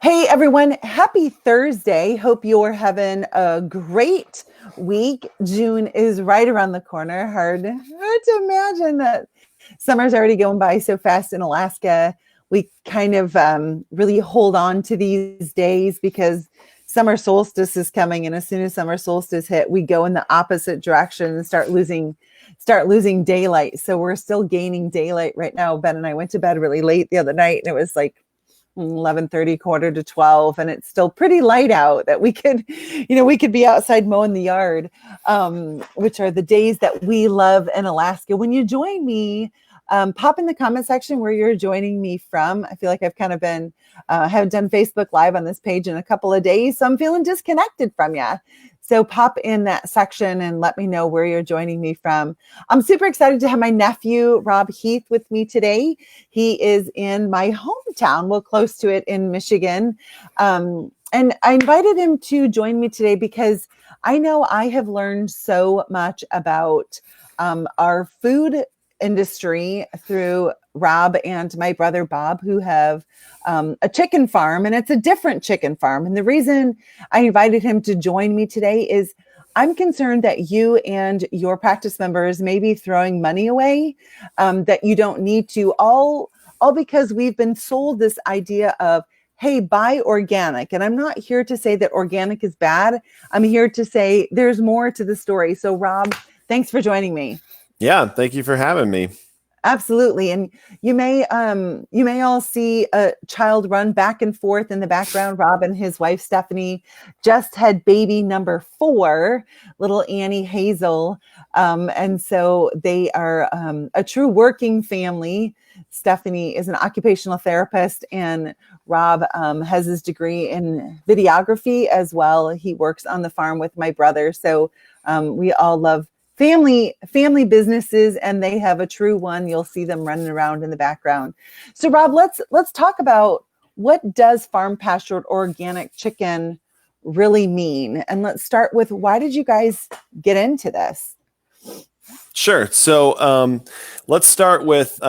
Hey everyone, happy Thursday. Hope you're having a great week. June is right around the corner. Hard to imagine that summer's already going by so fast in Alaska. We kind of really hold on to these days because summer solstice is coming, and as soon as summer solstice hit, we go in the opposite direction and start losing daylight. So we're still gaining daylight right now. Ben and I went to bed really late the other night, and it was like 11:30, quarter to 12, and it's still pretty light out that we could be outside mowing the yard, which are the days that we love in Alaska. When you join me, pop in the comment section where you're joining me from. I feel like I've kind of been haven't done Facebook Live on this page in a couple of days, so I'm feeling disconnected from you. So pop in that section and let me know where you're joining me from. I'm super excited to have my nephew, Rob Heath, with me today. He is in my hometown, well, close to it in Michigan. And I invited him to join me today because I know I have learned so much about our food industry through Rob and my brother Bob, who have a chicken farm, and it's a different chicken farm. And the reason I invited him to join me today is I'm concerned that you and your practice members may be throwing money away that you don't need to, all because we've been sold this idea of, hey, buy organic. And I'm not here to say that organic is bad. I'm here to say there's more to the story. So Rob, thanks for joining me. Yeah, thank you for having me. Absolutely. And you may all see a child run back and forth in the background. Rob and his wife Stephanie just had baby number 4, little Annie Hazel. And so they are a true working family. Stephanie is an occupational therapist, and Rob has his degree in videography as well. He works on the farm with my brother. So we all love family businesses, and they have a true one. You'll see them running around in the background. So Rob, let's talk about, what does farm pastured organic chicken really mean? And let's start with, why did you guys get into this? Sure. So let's start with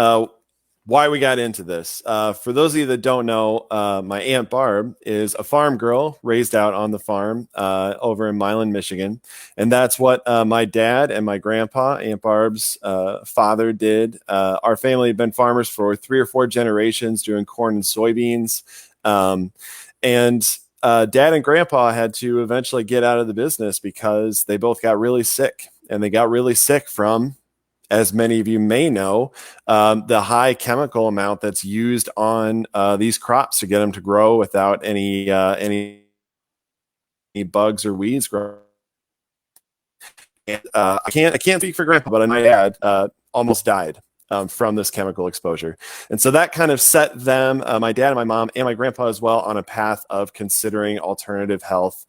why we got into this. For those of you that don't know, my Aunt Barb is a farm girl raised out on the farm over in Milan, Michigan. And that's what my dad and my grandpa, Aunt Barb's father, did. Our family had been farmers for 3 or 4 generations doing corn and soybeans. And dad and grandpa had to eventually get out of the business because they both got really sick. And they got really sick from, as many of you may know, the high chemical amount that's used on these crops to get them to grow without any bugs or weeds growing. And, I can't speak for grandpa, but my dad almost died from this chemical exposure. And so that kind of set them, my dad and my mom and my grandpa as well, on a path of considering alternative health.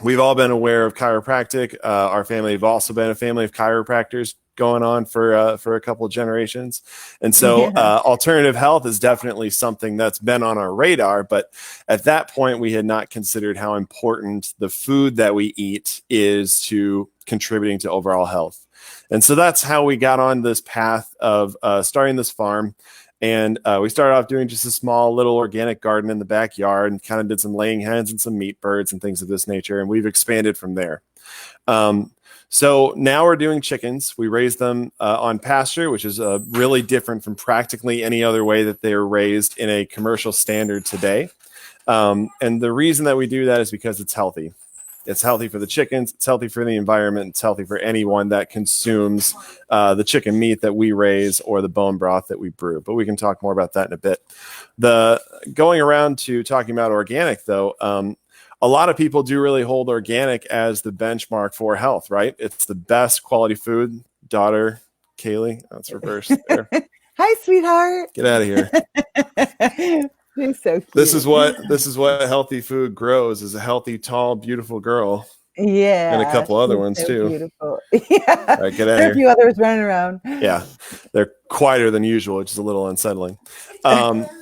We've all been aware of chiropractic. Our family have also been a family of chiropractors going on for a couple of generations. And so alternative health is definitely something that's been on our radar. But at that point, we had not considered how important the food that we eat is to contributing to overall health. And so that's how we got on this path of starting this farm. And we started off doing just a small little organic garden in the backyard and kind of did some laying hens and some meat birds and things of this nature. And we've expanded from there. So now we're doing chickens. We raise them on pasture, which is really different from practically any other way that they are raised in a commercial standard today. And the reason that we do that is because it's healthy. It's healthy for the chickens. It's healthy for the environment. It's healthy for anyone that consumes the chicken meat that we raise or the bone broth that we brew. But we can talk more about that in a bit. Going around to talking about organic, though, a lot of people do really hold organic as the benchmark for health, right? It's the best quality food. Daughter, Kaylee, that's reversed there. Hi, sweetheart. Get out of here. She's so cute. This is what healthy food grows, is a healthy, tall, beautiful girl. Yeah. And a couple other ones so too. Beautiful. Yeah. All right, get out of There are here. a few others running around. Yeah. They're quieter than usual, which is a little unsettling.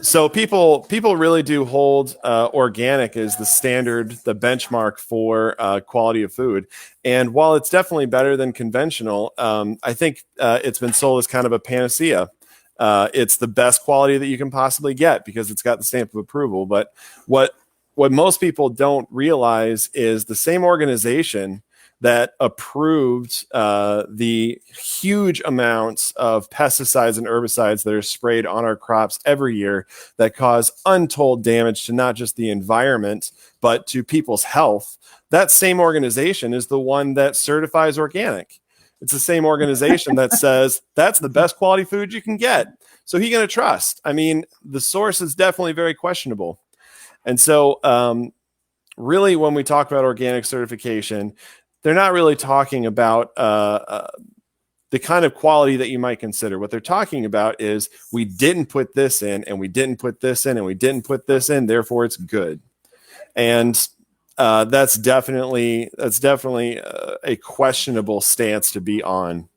So people really do hold organic as the standard, the benchmark for quality of food. And while it's definitely better than conventional, I think it's been sold as kind of a panacea. It's the best quality that you can possibly get because it's got the stamp of approval. But what most people don't realize is the same organization that approved the huge amounts of pesticides and herbicides that are sprayed on our crops every year that cause untold damage to not just the environment, but to people's health. That same organization is the one that certifies organic. It's the same organization that says that's the best quality food you can get. So who are you going to trust? I mean, the source is definitely very questionable. And so really, when we talk about organic certification, they're not really talking about the kind of quality that you might consider. What they're talking about is we didn't put this in, and we didn't put this in, and we didn't put this in, therefore it's good. And that's definitely a questionable stance to be on.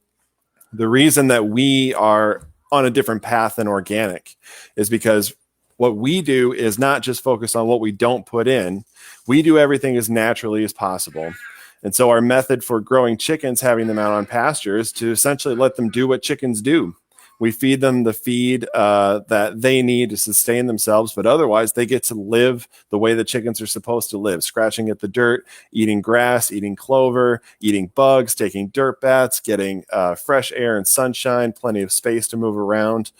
The reason that we are on a different path than organic is because what we do is not just focus on what we don't put in. We do everything as naturally as possible. And so our method for growing chickens, having them out on pasture, is to essentially let them do what chickens do. We feed them the feed that they need to sustain themselves, but otherwise they get to live the way the chickens are supposed to live, scratching at the dirt, eating grass, eating clover, eating bugs, taking dirt baths, getting fresh air and sunshine, plenty of space to move around.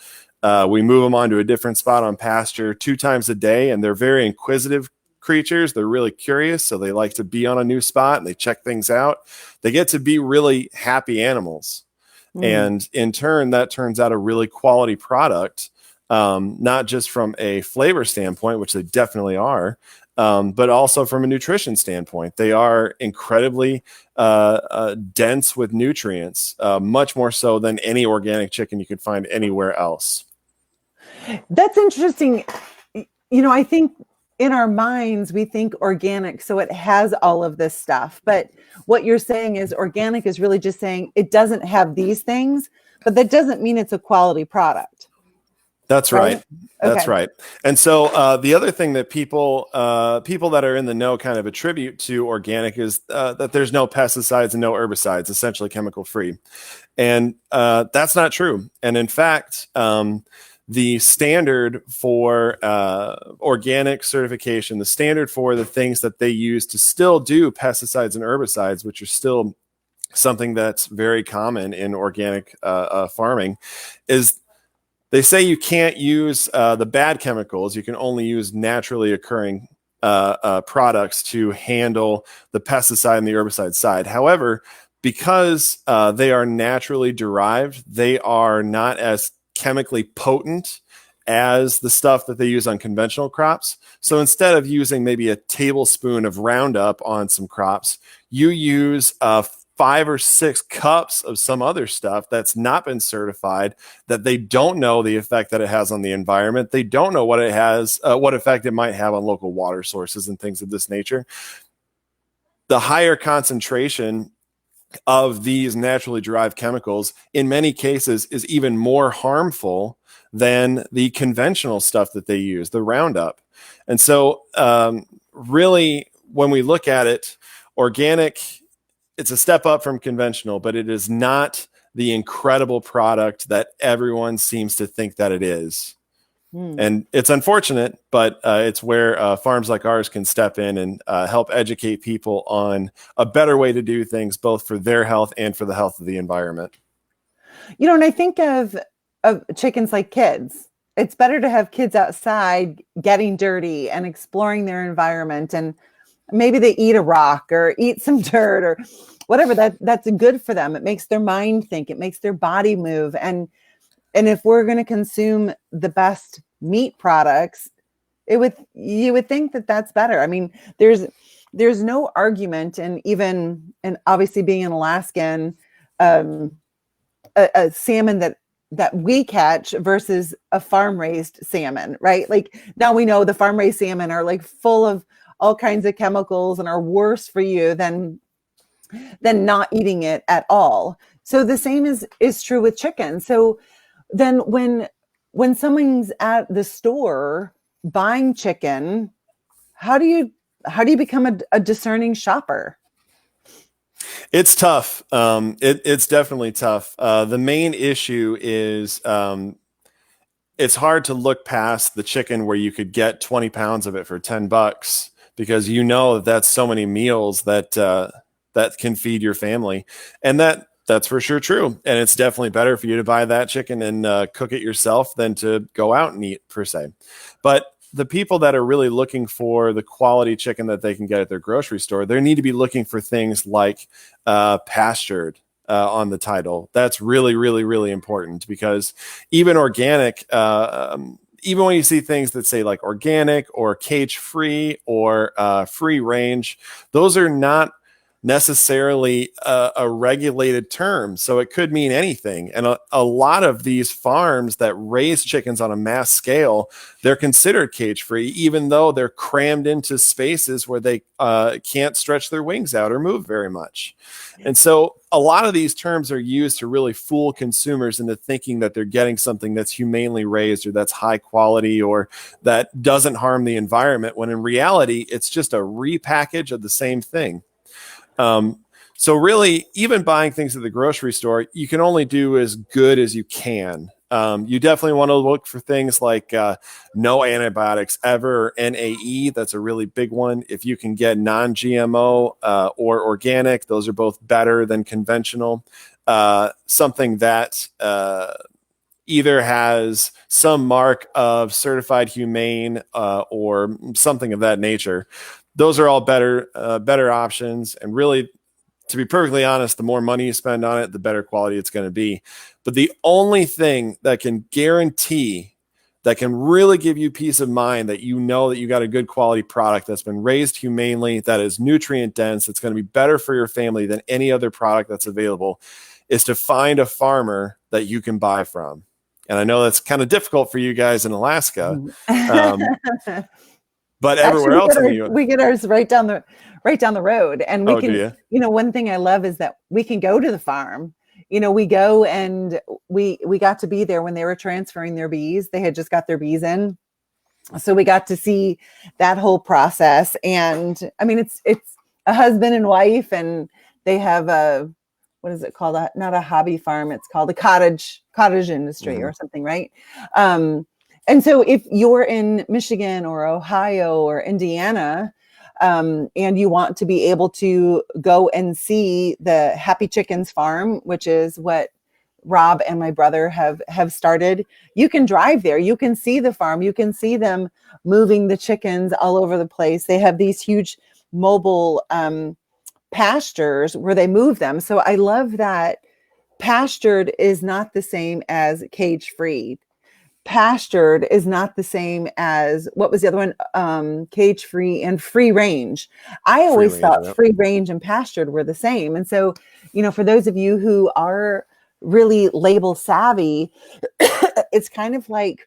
We move them onto a different spot on pasture 2 times a day, and they're very inquisitive creatures. They're really curious, so they like to be on a new spot and they check things out. They get to be really happy animals. And in turn, that turns out a really quality product, not just from a flavor standpoint, which they definitely are, but also from a nutrition standpoint. They are incredibly dense with nutrients, much more so than any organic chicken you could find anywhere else. That's interesting. I think in our minds, we think organic, so it has all of this stuff. But what you're saying is organic is really just saying it doesn't have these things, but that doesn't mean it's a quality product. That's right. That's right. And so the other thing that people that are in the know kind of attribute to organic is that there's no pesticides and no herbicides, essentially chemical free. And that's not true. And in fact, the standard for organic certification, the standard for the things that they use to still do pesticides and herbicides, which are still something that's very common in organic farming, is they say you can't use the bad chemicals. You can only use naturally occurring products to handle the pesticide and the herbicide side. However, because they are naturally derived, they are not as chemically potent as the stuff that they use on conventional crops. So instead of using maybe a tablespoon of Roundup on some crops, you use 5 or 6 cups of some other stuff that's not been certified, that they don't know the effect that it has on the environment. They don't know what it has, what effect it might have on local water sources and things of this nature. The higher concentration of these naturally derived chemicals in many cases is even more harmful than the conventional stuff that they use, the Roundup. And so really, when we look at it, organic, it's a step up from conventional, but it is not the incredible product that everyone seems to think that it is. And it's unfortunate, but it's where farms like ours can step in and help educate people on a better way to do things, both for their health and for the health of the environment. And I think of chickens like kids. It's better to have kids outside getting dirty and exploring their environment, and maybe they eat a rock or eat some dirt or whatever. That's good for them. It makes their mind think. It makes their body move. And if we're going to consume the best meat products, you would think that that's better. I mean, there's no argument, and obviously being an Alaskan, a salmon that we catch versus a farm raised salmon, right? Like now we know the farm raised salmon are like full of all kinds of chemicals and are worse for you than not eating it at all. So the same is true with chicken. So then when someone's at the store buying chicken, how do you become a discerning shopper? It's tough. It's definitely tough. The main issue is it's hard to look past the chicken where you could get 20 pounds of it for $10 because you know that that's so many meals that that can feed your family, and that's for sure true. And it's definitely better for you to buy that chicken and cook it yourself than to go out and eat per se. But the people that are really looking for the quality chicken that they can get at their grocery store, they need to be looking for things like pastured on the title. That's really, really, really important, because even organic, even when you see things that say like organic or cage free or free range, those are not necessarily a regulated term. So it could mean anything. And a lot of these farms that raise chickens on a mass scale, they're considered cage free, even though they're crammed into spaces where they can't stretch their wings out or move very much. And so a lot of these terms are used to really fool consumers into thinking that they're getting something that's humanely raised or that's high quality or that doesn't harm the environment, when in reality, it's just a repackage of the same thing. So really, even buying things at the grocery store, you can only do as good as you can. You definitely want to look for things like no antibiotics ever, or NAE. That's a really big one. If you can get non-GMO or organic, those are both better than conventional. Something that either has some mark of certified humane or something of that nature. Those are all better options. And really, to be perfectly honest, the more money you spend on it, the better quality it's going to be. But the only thing that can guarantee, that can really give you peace of mind that you know that you got a good quality product that's been raised humanely, that is nutrient dense, that's going to be better for your family than any other product that's available, is to find a farmer that you can buy from. And I know that's kind of difficult for you guys in Alaska. But everywhere else in the U.S., we get ours right down the road, and we do can. You know, one thing I love is that we can go to the farm. You know, we go and we got to be there when they were transferring their bees. They had just got their bees in, so we got to see that whole process. And I mean, it's a husband and wife, and they have a, what is it called? Not a hobby farm. It's called a cottage industry or something, right? And so if you're in Michigan or Ohio or Indiana, and you want to be able to go and see the Happy Chickens farm, which is what Rob and my brother have started, you can drive there. You can see the farm. You can see them moving the chickens all over the place. They have these huge mobile pastures where they move them. So I love that pastured is not the same as cage free. Pastured is not the same as, what was the other one? Cage free and free range. I always thought free range and pastured were the same. And so, you know, for those of you who are really label savvy, it's kind of like,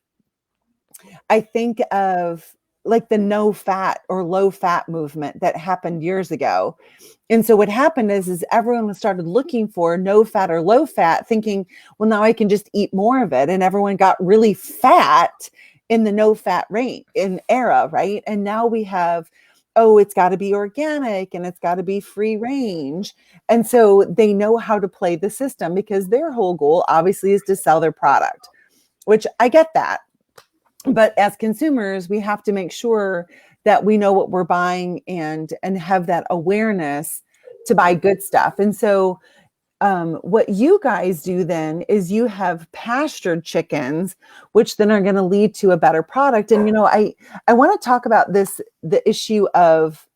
I think of like the no fat or low fat movement that happened years ago. And so what happened is everyone started looking for no fat or low fat, thinking, well, now I can just eat more of it. And everyone got really fat in the no fat era, right? And now we have, oh, it's got to be organic and it's got to be free range. And so they know how to play the system, because their whole goal obviously is to sell their product, which I get that. But as consumers, we have to make sure that we know what we're buying and have that awareness to buy good stuff. And so what you guys do then is you have pastured chickens, which then are going to lead to a better product. And, you know, I want to talk about the issue of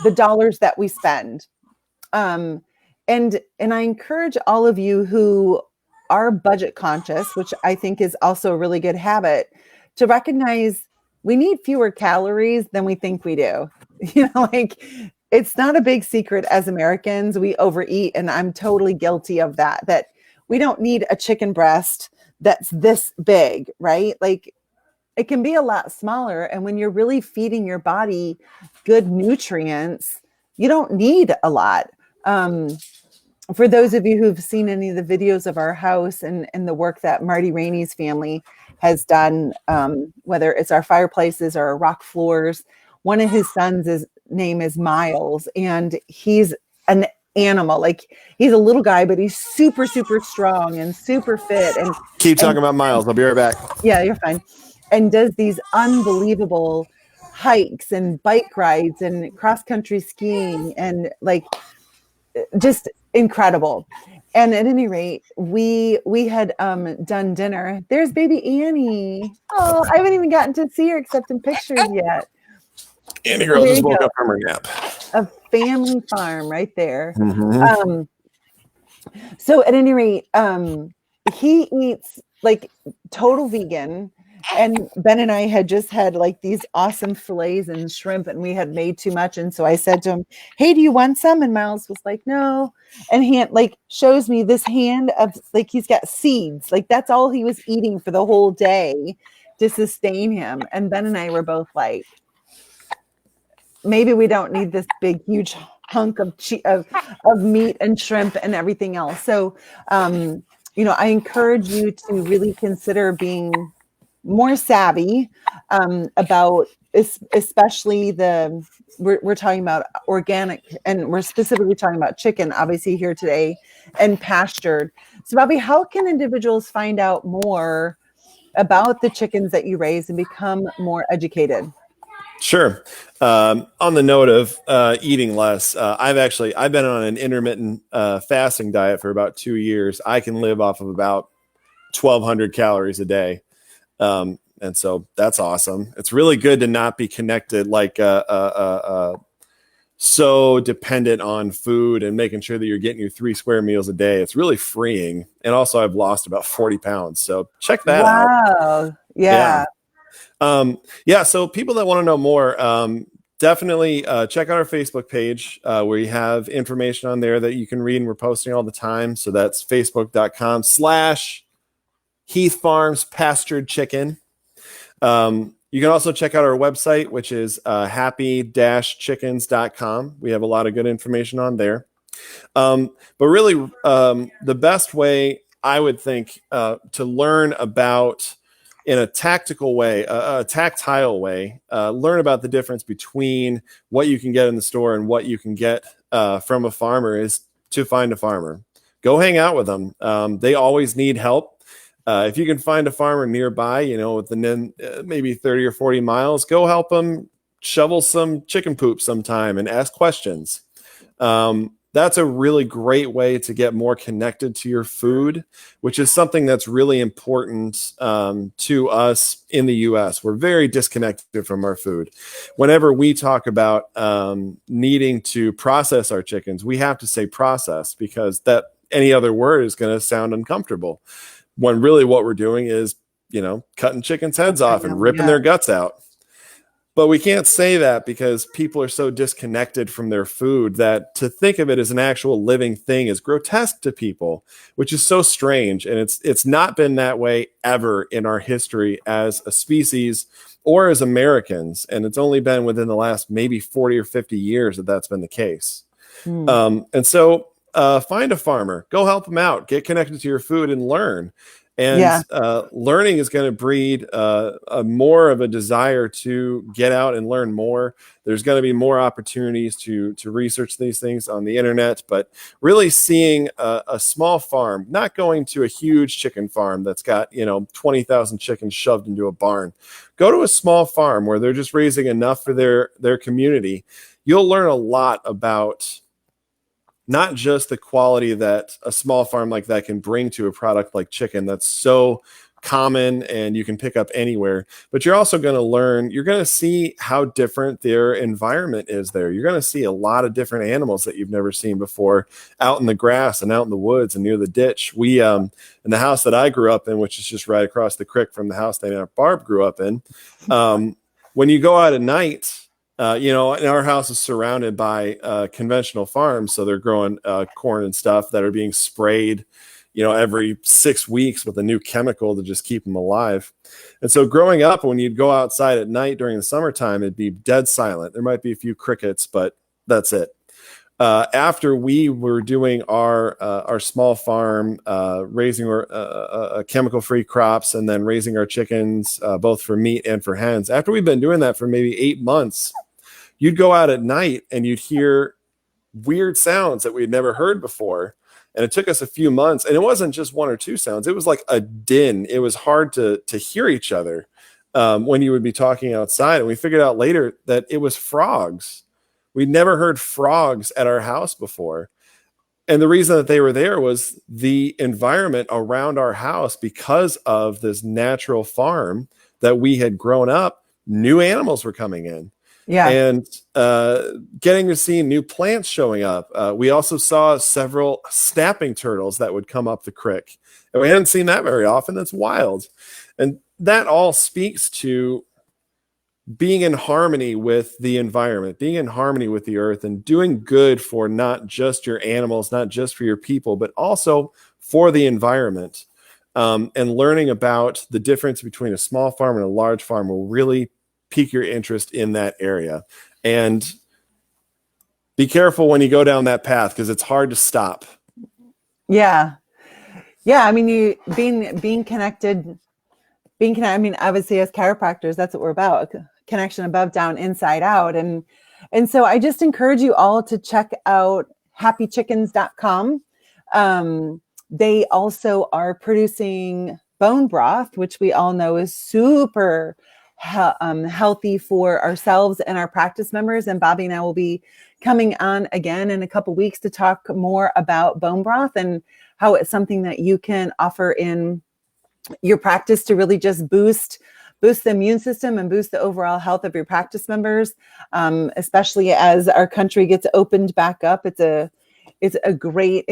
the dollars that we spend. And I encourage all of you who are budget conscious, which I think is also a really good habit, to recognize we need fewer calories than we think we do. You know, like, it's not a big secret as Americans, we overeat, and I'm totally guilty of that we don't need a chicken breast that's this big, right? Like, it can be a lot smaller. And when you're really feeding your body good nutrients, you don't need a lot. For those of you who've seen any of the videos of our house and the work that Marty Rainey's family has done, whether it's our fireplaces or our rock floors, one of his sons' name is Miles, and he's an animal. Like he's a little guy, but he's super, super strong and super fit. Keep And talking about Miles. I'll be right back. yeah, you're fine. And does these unbelievable hikes and bike rides and cross country skiing and like just incredible. And at any rate, we had done dinner. There's baby Annie. Oh, I haven't even gotten to see her except in pictures yet. Annie girl just woke up from her nap. A family farm right there. Mm-hmm. So at any rate, he eats like total vegan. And Ben and I had just had like these awesome fillets and shrimp, and we had made too much. And so I said to him, "Hey, do you want some?" And Miles was like, "No." And he like shows me this hand of like he's got seeds. Like that's all he was eating for the whole day to sustain him. And Ben and I were both like, maybe we don't need this big, huge hunk of meat and shrimp and everything else. So, I encourage you to really consider being more savvy about, especially we're talking about organic, and we're specifically talking about chicken, obviously here today, and pastured. So, Bobby, how can individuals find out more about the chickens that you raise and become more educated? Sure. On the note of eating less, I've been on an intermittent fasting diet for about 2 years. I can live off of about 1,200 calories a day. And so that's awesome. It's really good to not be connected, like so dependent on food and making sure that you're getting your 3 square meals a day. It's really freeing. And also I've lost about 40 pounds. So check that out. Wow. Yeah. So people that want to know more, definitely check out our Facebook page. We have information on there that you can read, and we're posting all the time. So that's facebook.com/Heath Farms Pastured Chicken. You can also check out our website, which is happy-chickens.com. We have a lot of good information on there. But really, the best way I would think to learn about, in a tactical way, a tactile way, learn about the difference between what you can get in the store and what you can get from a farmer is to find a farmer. Go hang out with them. They always need help. If you can find a farmer nearby, within maybe 30 or 40 miles, go help them shovel some chicken poop sometime and ask questions. That's a really great way to get more connected to your food, which is something that's really important to us in the U.S. We're very disconnected from our food. Whenever we talk about needing to process our chickens, we have to say process, because that any other word is going to sound uncomfortable. When really what we're doing is, cutting chickens' heads off and ripping their guts out. But we can't say that because people are so disconnected from their food that to think of it as an actual living thing is grotesque to people, which is so strange. And it's not been that way ever in our history as a species or as Americans. And it's only been within the last maybe 40 or 50 years that that's been the case. And so find a farmer, go help them out, get connected to your food and learn. And learning is going to breed more of a desire to get out and learn more. There's going to be more opportunities to research these things on the internet, but really seeing a small farm, not going to a huge chicken farm that's got 20,000 chickens shoved into a barn. Go to a small farm where they're just raising enough for their community. You'll learn a lot about not just the quality that a small farm like that can bring to a product like chicken that's so common and you can pick up anywhere, but you're also going to learn, you're going to see how different their environment is there. You're going to see a lot of different animals that you've never seen before out in the grass and out in the woods and near the ditch. We, in the house that I grew up in, which is just right across the creek from the house that Aunt Barb grew up in, when you go out at night, and our house is surrounded by conventional farms. So they're growing corn and stuff that are being sprayed, every 6 weeks with a new chemical to just keep them alive. And so growing up, when you'd go outside at night during the summertime, it'd be dead silent. There might be a few crickets, but that's it. After we were doing our small farm, raising chemical-free crops and then raising our chickens, both for meat and for hens, after we've been doing that for maybe 8 months, you'd go out at night and you'd hear weird sounds that we had never heard before. And it took us a few months, and it wasn't just one or two sounds. It was like a din. It was hard to hear each other when you would be talking outside. And we figured out later that it was frogs. We'd never heard frogs at our house before. And the reason that they were there was the environment around our house, because of this natural farm that we had grown up, new animals were coming in. Yeah. And getting to see new plants showing up. We also saw several snapping turtles that would come up the creek. And we hadn't seen that very often. That's wild. And that all speaks to being in harmony with the environment, being in harmony with the earth, and doing good for not just your animals, not just for your people, but also for the environment. And learning about the difference between a small farm and a large farm will really pique your interest in that area. And be careful when you go down that path, because it's hard to stop. Yeah. I mean, you being connected. I mean, obviously as chiropractors, that's what we're about. Connection above, down, inside out. And so I just encourage you all to check out happychickens.com. They also are producing bone broth, which we all know is super healthy for ourselves and our practice members. And Bobby and I will be coming on again in a couple weeks to talk more about bone broth and how it's something that you can offer in your practice to really just boost the immune system and boost the overall health of your practice members, especially as our country gets opened back up. It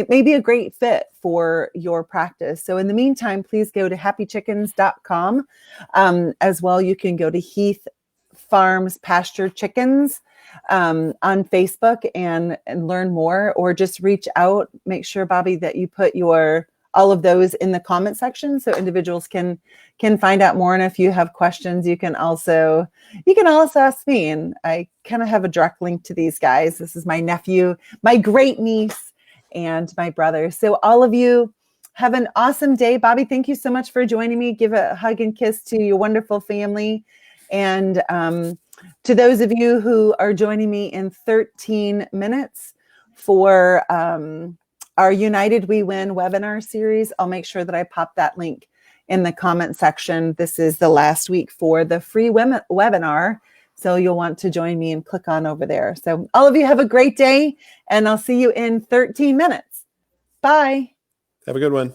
may be a great fit for your practice. So in the meantime, please go to happychickens.com. As well, you can go to Heath Farms Pastured Chickens on Facebook and learn more, or just reach out. Make sure, Bobby, that you put all of those in the comment section so individuals can find out more. And if you have questions, you can also ask me. And I kind of have a direct link to these guys. This is my nephew, my great niece, and my brother. So all of you have an awesome day. Bobby, thank you so much for joining me. Give a hug and kiss to your wonderful family. And to those of you who are joining me in 13 minutes for our United We Win webinar series, I'll make sure that I pop that link in the comment section. This is the last week for the free webinar. So you'll want to join me and click on over there. So all of you have a great day, and I'll see you in 13 minutes. Bye. Have a good one.